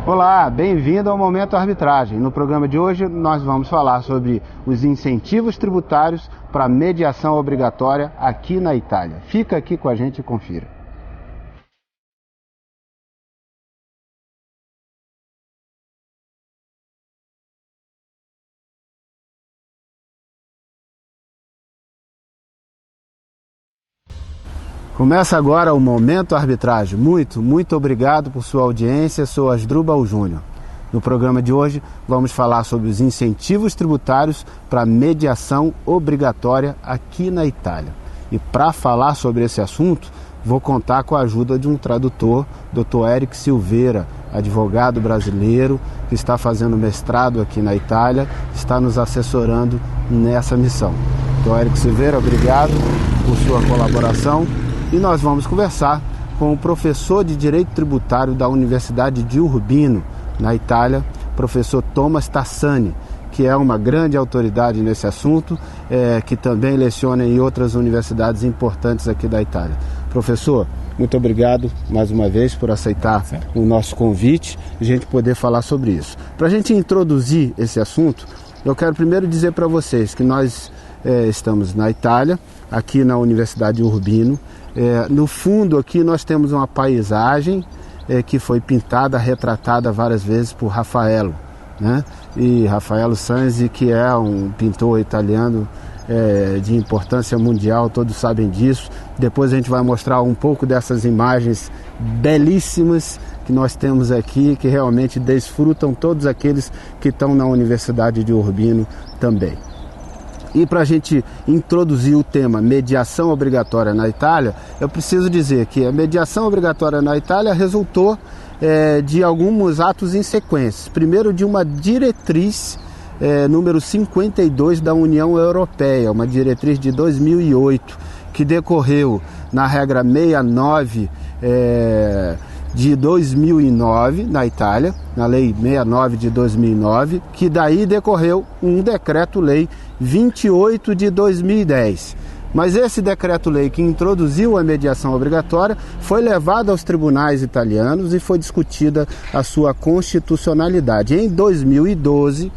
Olá, bem-vindo ao Momento Arbitragem. No programa de hoje nós vamos falar sobre os incentivos tributários para mediação obrigatória aqui na Itália. Fica aqui com a gente e confira. Começa agora o Momento Arbitragem. Muito obrigado por sua audiência. Sou Asdrubal Júnior. No programa de hoje vamos falar sobre os incentivos tributários para mediação obrigatória aqui na Itália. E para falar sobre esse assunto, vou contar com a ajuda de um tradutor, Dr. Eric Silveira, advogado brasileiro que está fazendo mestrado aqui na Itália, está nos assessorando nessa missão. Dr. Eric Silveira, obrigado por sua colaboração. E nós vamos conversar com o professor de Direito Tributário da Universidade de Urbino, na Itália, professor Thomas Tassani, que é uma grande autoridade nesse assunto, que também leciona em outras universidades importantes aqui da Itália. Professor, muito obrigado mais uma vez por aceitar o nosso convite e a gente poder falar sobre isso. Para a gente introduzir esse assunto, eu quero primeiro dizer para vocês que nós estamos na Itália, aqui na Universidade de Urbino. No fundo aqui nós temos uma paisagem que foi pintada, retratada várias vezes por Raffaello, né? E Raffaello Sanzio, que é um pintor italiano de importância mundial, todos sabem disso. Depois a gente vai mostrar um pouco dessas imagens belíssimas que nós temos aqui, que realmente desfrutam todos aqueles que estão na Universidade de Urbino também. E para a gente introduzir o tema mediação obrigatória na Itália, eu preciso dizer que a mediação obrigatória na Itália resultou de alguns atos em sequência. Primeiro, de uma diretriz número 52 da União Europeia, uma diretriz de 2008, que decorreu na regra 69 de 2009 na Itália, na lei 69 de 2009, que daí decorreu um decreto-lei 28 de 2010. Mas esse decreto-lei que introduziu a mediação obrigatória foi levado aos tribunais italianos e foi discutida a sua constitucionalidade. Em 2012,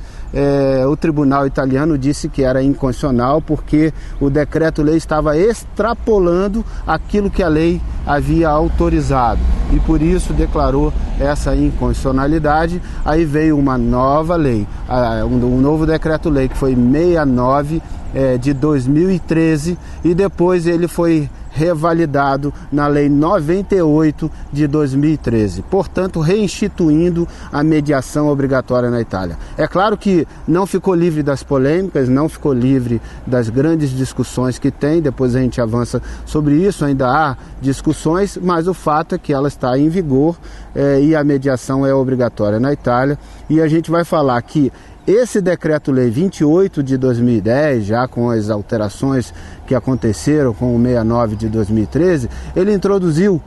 o tribunal italiano disse que era inconstitucional porque o decreto-lei estava extrapolando aquilo que a lei havia autorizado e por isso declarou essa inconstitucionalidade. Aí veio uma nova lei, um novo decreto-lei que foi 69 de 2013 e depois ele foi revalidado na Lei 98 de 2013, portanto reinstituindo a mediação obrigatória na Itália. É claro que não ficou livre das polêmicas, não ficou livre das grandes discussões que tem, depois a gente avança sobre isso, ainda há discussões, mas o fato é que ela está em vigor e a mediação é obrigatória na Itália. E a gente vai falar que esse decreto-lei 28 de 2010, já com as alterações que aconteceram com o 69 de 2013, ele introduziu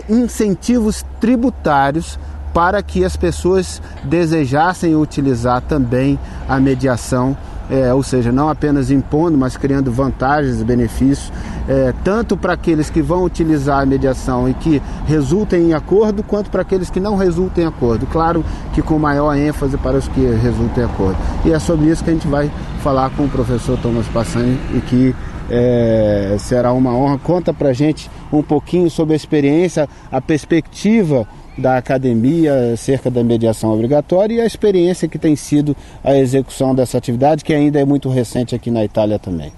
incentivos tributários para que as pessoas desejassem utilizar também a mediação, ou seja, não apenas impondo, mas criando vantagens e benefícios, tanto para aqueles que vão utilizar a mediação e que resultem em acordo, quanto para aqueles que não resultem em acordo. Claro que com maior ênfase para os que resultem em acordo. E é sobre isso que a gente vai falar com o professor Thomas Tassani e que será uma honra. Conta para a gente um pouquinho sobre a experiência, a perspectiva da academia acerca da mediação obrigatória e a experiência que tem sido a execução dessa atividade, que ainda é muito recente aqui na Itália também.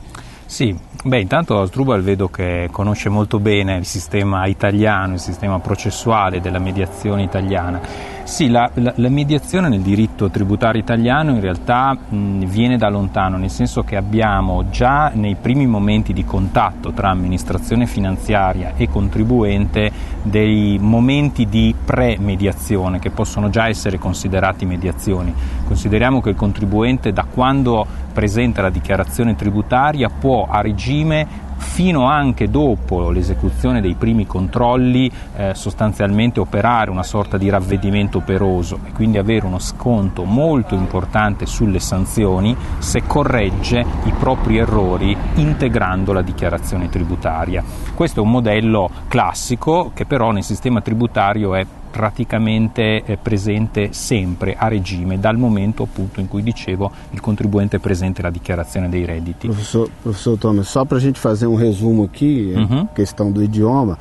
Sì, intanto Asdrubal vedo che conosce molto bene il sistema italiano, il sistema processuale della mediazione italiana. Sì, la mediazione nel diritto tributario italiano in realtà viene da lontano, nel senso che abbiamo già nei primi momenti di contatto tra amministrazione finanziaria e contribuente dei momenti di pre-mediazione che possono già essere considerati mediazioni. Consideriamo che il contribuente, da quando presenta la dichiarazione tributaria, può a regime fino anche dopo l'esecuzione dei primi controlli sostanzialmente operare una sorta di ravvedimento operoso e quindi avere uno sconto molto importante sulle sanzioni se corregge i propri errori integrando la dichiarazione tributaria. Questo è un modello classico che però nel sistema tributario è praticamente presente sempre a regime dal momento appunto in cui dicevo il contribuente presenta la dichiarazione dei redditi. Professor Thomas, só para a gente fazer um resumo aqui, questão do idioma,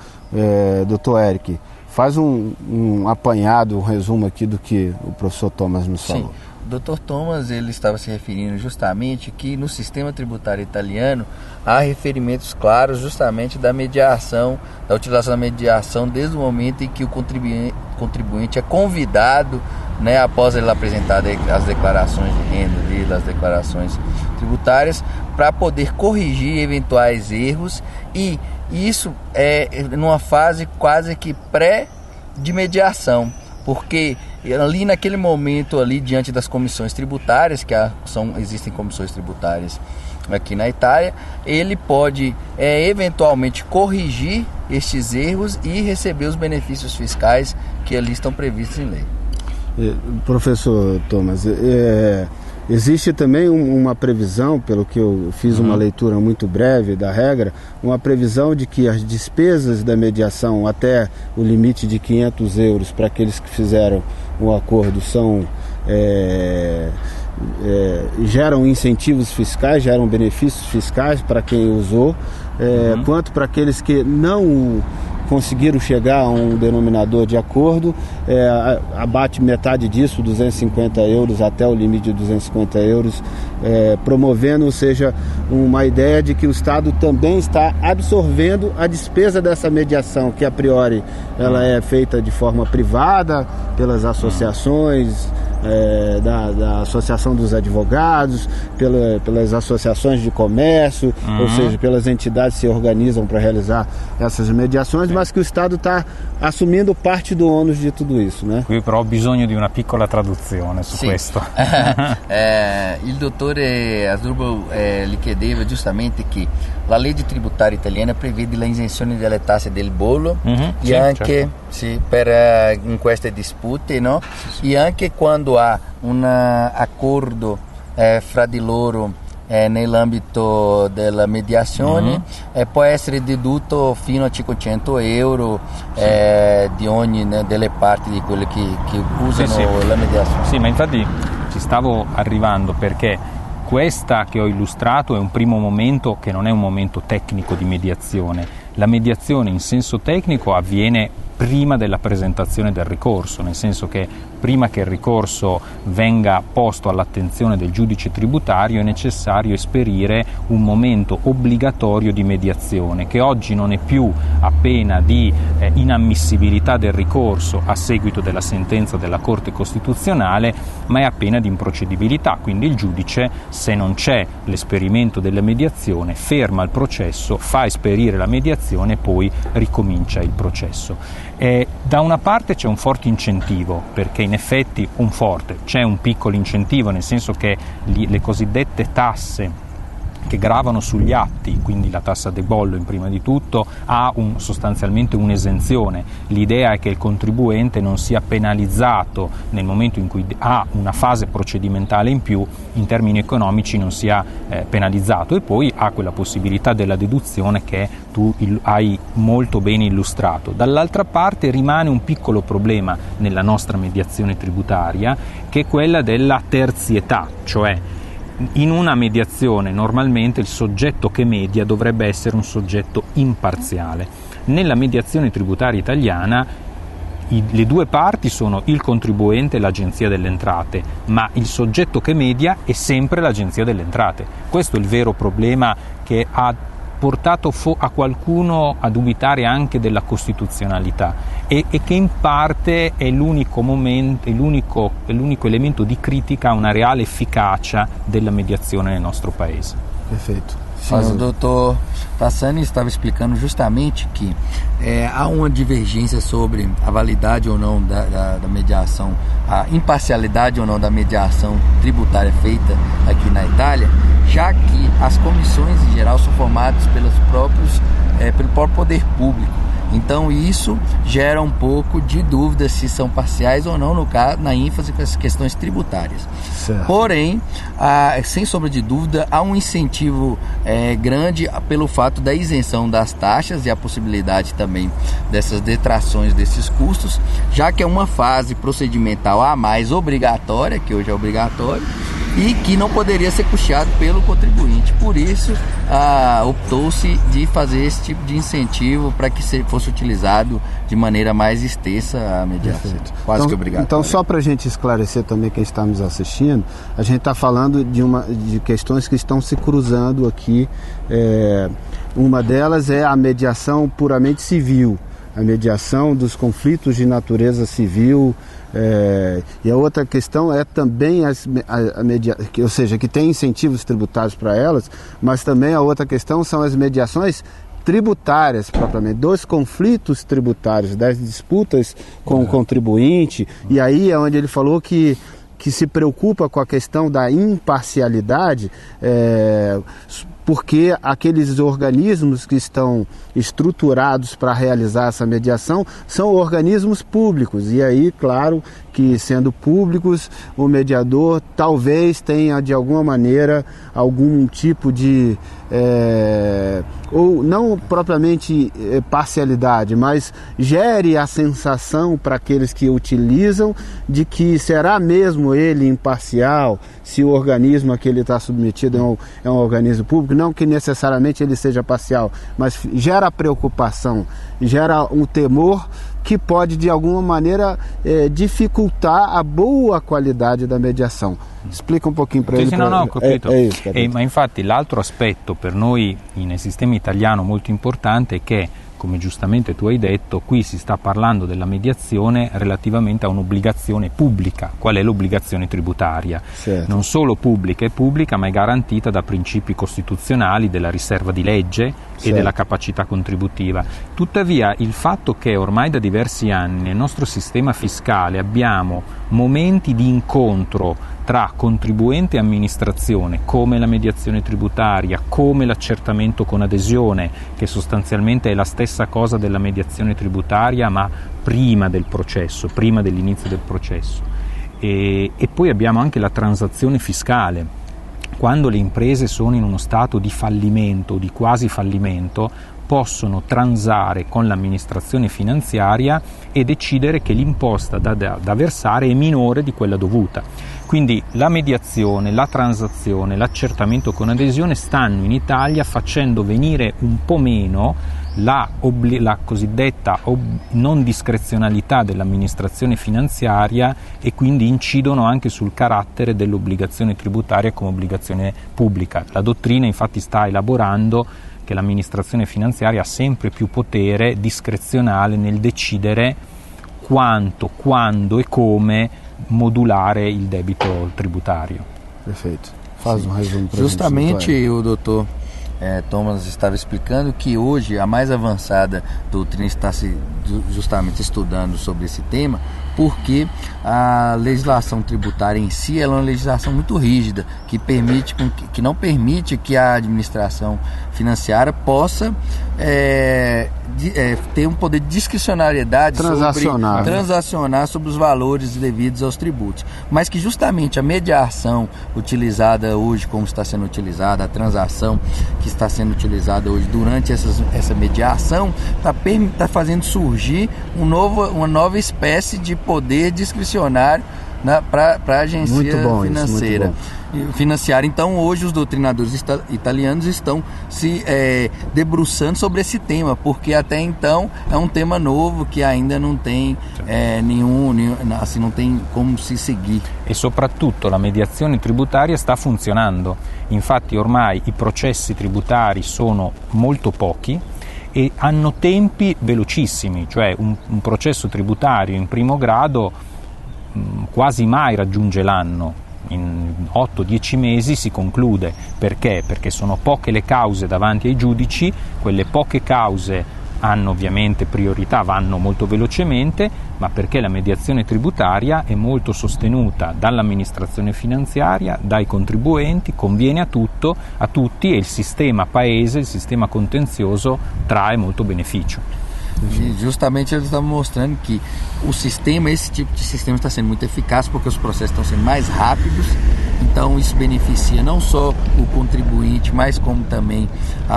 doutor Eric, faz um apanhado, um resumo aqui do que o professor Thomas nos falou. O Dr. Thomas ele estava se referindo justamente que no sistema tributário italiano há referimentos claros justamente da mediação, da utilização da mediação desde o momento em que o contribuinte é convidado, né, após ele apresentar as declarações de renda dele, as declarações tributárias, para poder corrigir eventuais erros, e isso é numa fase quase que pré de mediação, porque ali naquele momento ali diante das comissões tributárias, que existem comissões tributárias aqui na Itália, ele pode eventualmente corrigir estes erros e receber os benefícios fiscais que ali estão previstos em lei. Professor Thomas, existe também uma previsão, pelo que eu fiz uma leitura muito breve da regra, uma previsão de que as despesas da mediação até o limite de 500 euros para aqueles que fizeram o acordo geram incentivos fiscais, geram benefícios fiscais para quem usou, quanto para aqueles que não conseguiram chegar a um denominador de acordo, abate metade disso, 250 euros até o limite de 250 euros, promovendo, ou seja, uma ideia de que o Estado também está absorvendo a despesa dessa mediação, que a priori ela é feita de forma privada, pelas associações, da Associação dos Advogados, pelas associações de comércio, ou seja, pelas entidades que se organizam para realizar essas mediações, mas que o Estado está assumindo parte do ônus di tutto isso, né? Qui però ho bisogno di una piccola traduzione su questo. Il dottore Asdrubal gli chiedeva giustamente che la legge tributaria italiana prevede la isenzione delle tasse del bollo e anche per in queste dispute, no? E anche quando há un accordo fra di loro nell'ambito della mediazione, può essere dedotto fino a 500 euro di ogni delle parti di quelle che usano la mediazione. Sì, ma infatti ci stavo arrivando, perché questa che ho illustrato è un primo momento che non è un momento tecnico di mediazione. La mediazione in senso tecnico avviene prima della presentazione del ricorso, nel senso che prima che il ricorso venga posto all'attenzione del giudice tributario è necessario esperire un momento obbligatorio di mediazione, che oggi non è più a pena di inammissibilità del ricorso a seguito della sentenza della Corte Costituzionale, ma è a pena di improcedibilità. Quindi il giudice, se non c'è l'esperimento della mediazione, ferma il processo, fa esperire la mediazione e poi ricomincia il processo. Da una parte c'è un forte incentivo, perché in effetti c'è un piccolo incentivo, nel senso che le cosiddette tasse che gravano sugli atti, quindi la tassa de bollo in prima di tutto, ha sostanzialmente un'esenzione. L'idea è che il contribuente non sia penalizzato nel momento in cui ha una fase procedimentale in più, in termini economici non sia penalizzato, e poi ha quella possibilità della deduzione che tu hai molto bene illustrato. Dall'altra parte rimane un piccolo problema nella nostra mediazione tributaria, che è quella della terzietà, cioè in una mediazione normalmente il soggetto che media dovrebbe essere un soggetto imparziale. Nella mediazione tributaria italiana le due parti sono il contribuente e l'Agenzia delle Entrate, ma il soggetto che media è sempre l'Agenzia delle Entrate. Questo è il vero problema che ha portato a qualcuno a dubitare anche della costituzionalità e che in parte è l'unico elemento di critica a una reale efficacia della mediazione nel nostro paese. Perfeito. Mas o doutor Tassani estava explicando justamente que há uma divergência sobre a validade ou não da mediação, a imparcialidade ou não da mediação tributária feita aqui na Itália, já que as comissões em geral são formadas pelo próprio poder público. Então isso gera um pouco de dúvida se são parciais ou não, no caso, na ênfase com as questões tributárias. Certo. Porém, sem sombra de dúvida, há um incentivo grande pelo fato da isenção das taxas e a possibilidade também dessas detrações desses custos, já que é uma fase procedimental a mais obrigatória, que hoje é obrigatório, e que não poderia ser custeado pelo contribuinte. Por isso, optou-se de fazer esse tipo de incentivo para que fosse utilizado de maneira mais extensa a mediação. Quase que obrigatório. Então, só para a gente esclarecer também quem está nos assistindo, a gente está falando de questões que estão se cruzando aqui. Uma delas é a mediação puramente civil, a mediação dos conflitos de natureza civil, e a outra questão é também ou seja, que tem incentivos tributários para elas, mas também a outra questão são as mediações tributárias propriamente, dos conflitos tributários, das disputas com o contribuinte, e aí é onde ele falou que se preocupa com a questão da imparcialidade, porque aqueles organismos que estão estruturados para realizar essa mediação são organismos públicos, e aí, claro, que sendo públicos, o mediador talvez tenha de alguma maneira algum tipo de, ou não propriamente parcialidade, mas gere a sensação para aqueles que utilizam de que será mesmo ele imparcial se o organismo a que ele está submetido é um organismo público, não que necessariamente ele seja parcial, mas gera preocupação, gera um temor que pode de alguma maneira dificultar a boa qualità da mediazione. Explica un pochino per sì, no, ho capito. Ma infatti l'altro aspetto per noi nel sistema italiano molto importante è che, come giustamente tu hai detto, qui si sta parlando della mediazione relativamente a un'obbligazione pubblica. Qual è l'obbligazione tributaria? Certo. Non solo pubblica è pubblica, ma è garantita da principi costituzionali della riserva di legge e della capacità contributiva. Tuttavia il fatto che ormai da diversi anni nel nostro sistema fiscale abbiamo momenti di incontro tra contribuente e amministrazione, come la mediazione tributaria, come l'accertamento con adesione, che sostanzialmente è la stessa cosa della mediazione tributaria ma prima del processo, prima dell'inizio del processo. E poi abbiamo anche la transazione fiscale. Quando le imprese sono in uno stato di fallimento o di quasi fallimento, possono transare con l'amministrazione finanziaria e decidere che l'imposta da versare è minore di quella dovuta. Quindi la mediazione, la transazione, l'accertamento con adesione stanno in Italia facendo venire un po' meno la cosiddetta non discrezionalità dell'amministrazione finanziaria e quindi incidono anche sul carattere dell'obbligazione tributaria come obbligazione pubblica. La dottrina infatti sta elaborando che l'amministrazione finanziaria ha sempre più potere discrezionale nel decidere quanto, quando e come modulare il debito tributario. Perfeito. Faz um resumo para Justamente o doutor Thomas estava explicando que hoje a mais avançada doutrina está se justamente estudando sobre esse tema, porque a legislação tributária em si ela é uma legislação muito rígida, que não permite que a administração financeira possa ter um poder de discricionariedade transacionar sobre os valores devidos aos tributos, mas que justamente a mediação utilizada hoje, como está sendo utilizada, a transação que está sendo utilizada hoje durante essa mediação, está fazendo surgir uma nova espécie de poder discricionário para a agência financeira. Financiar. Então hoje os doutrinadores italianos estão se debruçando sobre esse tema, porque até então é um tema novo que ainda não tem assim, não tem como se seguir. E soprattutto la mediazione tributaria sta funzionando, infatti ormai i processi tributari sono molto pochi e hanno tempi velocissimi, cioè un processo tributario in primo grado quasi mai raggiunge l'anno. In 8-10 mesi si conclude. Perché? Perché sono poche le cause davanti ai giudici, quelle poche cause hanno ovviamente priorità, vanno molto velocemente, ma perché la mediazione tributaria è molto sostenuta dall'amministrazione finanziaria, dai contribuenti, conviene a tutti e il sistema paese, il sistema contenzioso trae molto beneficio. E justamente eles estavam mostrando que o sistema, esse tipo de sistema está sendo muito eficaz porque os processos estão sendo mais rápidos. Então isso beneficia não só o contribuinte, mas como também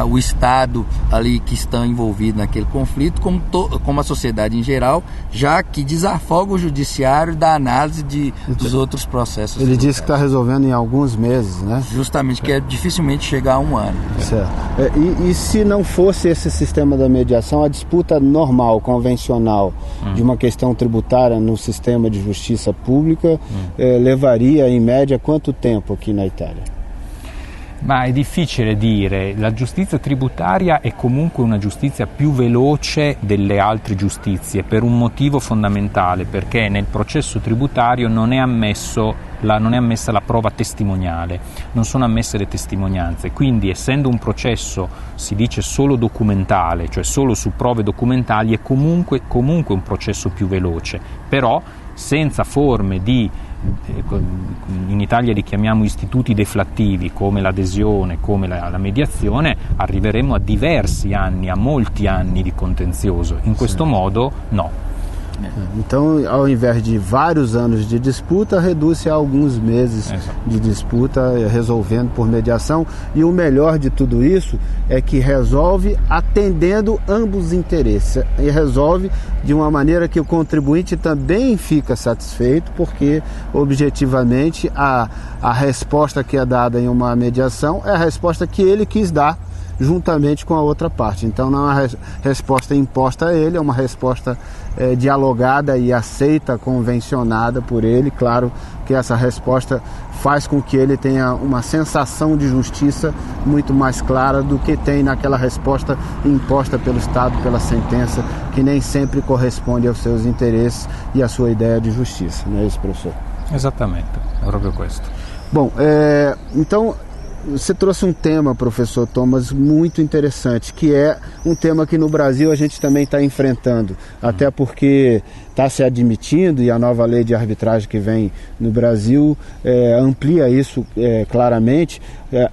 o Estado ali que está envolvido naquele conflito, como a sociedade em geral, já que desafoga o judiciário da análise dos outros processos. Ele disse que está resolvendo em alguns meses, né? Justamente, que é dificilmente chegar a um ano. Certo. E se não fosse esse sistema da mediação, a disputa normal, convencional, de uma questão tributária no sistema de justiça pública, levaria em média quanto tempo aqui na Itália? Ma è difficile dire, la giustizia tributaria è comunque una giustizia più veloce delle altre giustizie per un motivo fondamentale, perché nel processo tributario non è ammessa la prova testimoniale, non sono ammesse le testimonianze, quindi essendo un processo, si dice solo documentale, cioè solo su prove documentali, è comunque un processo più veloce, però senza forme di, in Italia li chiamiamo istituti deflattivi come l'adesione, come la mediazione, arriveremo a diversi anni, a molti anni di contenzioso. In questo modo no. Então, ao invés de vários anos de disputa, reduz-se a alguns meses de disputa, resolvendo por mediação. E o melhor de tudo isso é que resolve atendendo ambos os interesses. E resolve de uma maneira que o contribuinte também fica satisfeito, porque objetivamente a resposta que é dada em uma mediação é a resposta que ele quis dar juntamente com a outra parte. Então não é uma resposta imposta a ele, é uma resposta dialogada e aceita, convencionada por ele. Claro que essa resposta faz com que ele tenha uma sensação de justiça muito mais clara do que tem naquela resposta imposta pelo Estado, pela sentença, que nem sempre corresponde aos seus interesses e à sua ideia de justiça. Não é isso, professor? Exatamente, è proprio questo. Bom, então você trouxe um tema, professor Thomas, muito interessante, que é um tema que no Brasil a gente também está enfrentando, até porque está se admitindo, e a nova lei de arbitragem que vem no Brasil amplia isso claramente,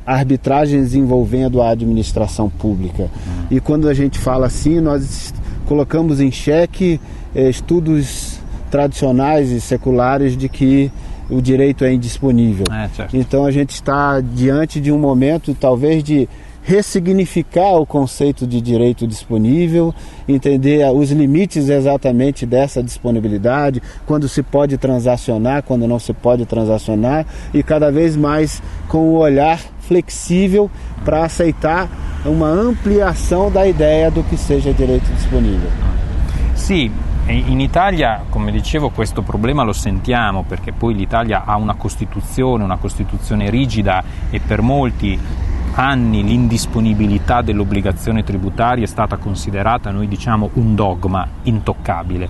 arbitragens envolvendo a administração pública. E quando a gente fala assim, nós colocamos em xeque estudos tradicionais e seculares de que o direito é indisponível. Então a gente está diante de um momento talvez de ressignificar o conceito de direito disponível, entender os limites exatamente dessa disponibilidade, quando se pode transacionar, quando não se pode transacionar, e cada vez mais com o olhar flexível para aceitar uma ampliação da ideia do que seja direito disponível. Sì, in Italia, come dicevo, questo problema lo sentiamo perché poi l'Italia ha una Costituzione rigida e per molti anni l'indisponibilità dell'obbligazione tributaria è stata considerata, noi diciamo, un dogma intoccabile.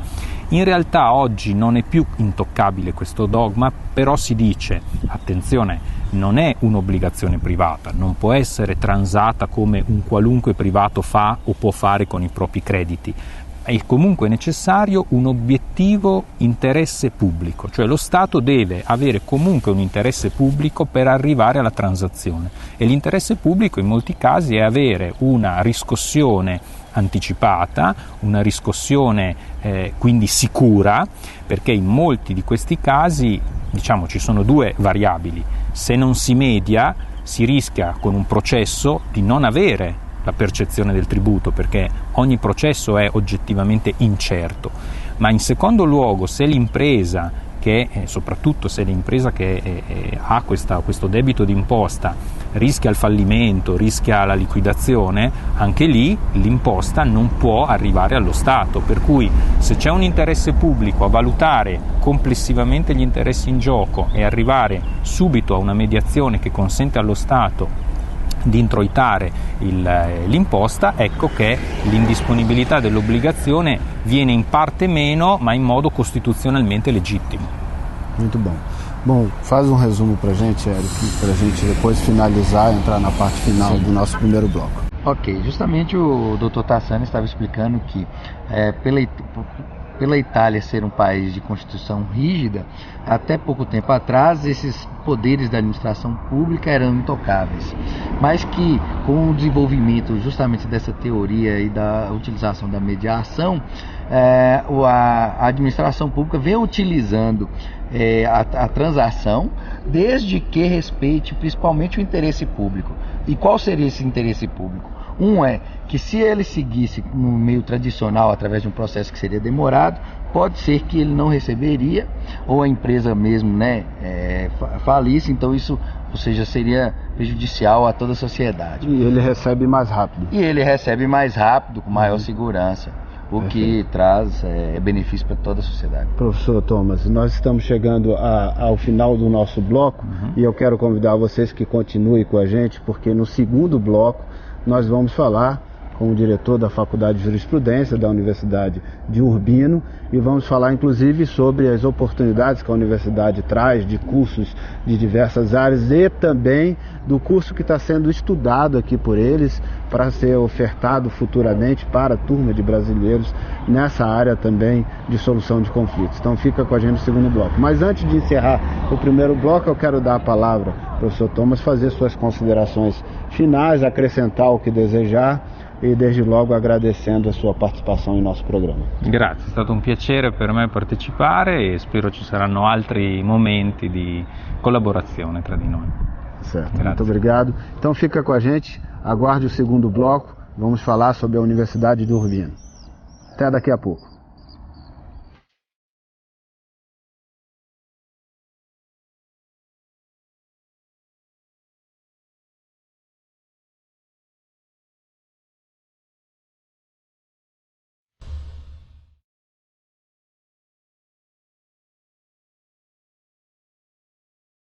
In realtà oggi non è più intoccabile questo dogma, però si dice, attenzione, non è un'obbligazione privata, non può essere transata come un qualunque privato fa o può fare con i propri crediti. È comunque necessario un obiettivo interesse pubblico, cioè lo Stato deve avere comunque un interesse pubblico per arrivare alla transazione, e l'interesse pubblico in molti casi è avere una riscossione anticipata, una riscossione quindi sicura, perché in molti di questi casi, diciamo, ci sono due variabili: se non si media si rischia con un processo di non avere la percezione del tributo, perché ogni processo è oggettivamente incerto, ma in secondo luogo se l'impresa, soprattutto se l'impresa che ha questo debito d'imposta rischia il fallimento, rischia la liquidazione, anche lì l'imposta non può arrivare allo Stato, per cui se c'è un interesse pubblico a valutare complessivamente gli interessi in gioco e arrivare subito a una mediazione che consente allo Stato di introitare l'imposta, ecco che l'indisponibilità dell'obbligazione viene in parte meno, ma in modo costituzionalmente legittimo. Muito bom. Bom, faz um resumo para a gente, Eric, para a gente depois finalizar e entrar na parte final do nosso primeiro bloco. Ok, justamente o Dr. Tassani estava explicando que pela Itália ser um país de constituição rígida, até pouco tempo atrás esses poderes da administração pública eram intocáveis, mas que com o desenvolvimento justamente dessa teoria e da utilização da mediação, a administração pública vem utilizando a transação, desde que respeite principalmente o interesse público. E qual seria esse interesse público? Um é que se ele seguisse no meio tradicional através de um processo que seria demorado, pode ser que ele não receberia, ou a empresa mesmo falisse, então isso, ou seja, seria prejudicial a toda a sociedade. E ele recebe mais rápido. E ele recebe mais rápido, com maior segurança, o que traz benefício para toda a sociedade. Professor Thomas, nós estamos chegando ao final do nosso bloco e eu quero convidar vocês que continuem com a gente, porque no segundo bloco nós vamos falar com o diretor da Faculdade de Jurisprudência da Universidade de Urbino e vamos falar inclusive sobre as oportunidades que a universidade traz de cursos de diversas áreas e também do curso que está sendo estudado aqui por eles para ser ofertado futuramente para a turma de brasileiros nessa área também de solução de conflitos. Então fica com a gente no segundo bloco. Mas antes de encerrar o primeiro bloco, eu quero dar a palavra ao professor Thomas, fazer suas considerações finais, acrescentar o que desejar e desde logo agradecendo a sua participação em nosso programa. Grazie, è stato un piacere per me partecipare e spero ci saranno altri momenti di collaborazione tra di noi. Certo, Grazie. Muito obrigado. Então fica com a gente, aguarde o segundo bloco, vamos falar sobre a Universidade de Urbino. Até daqui a pouco.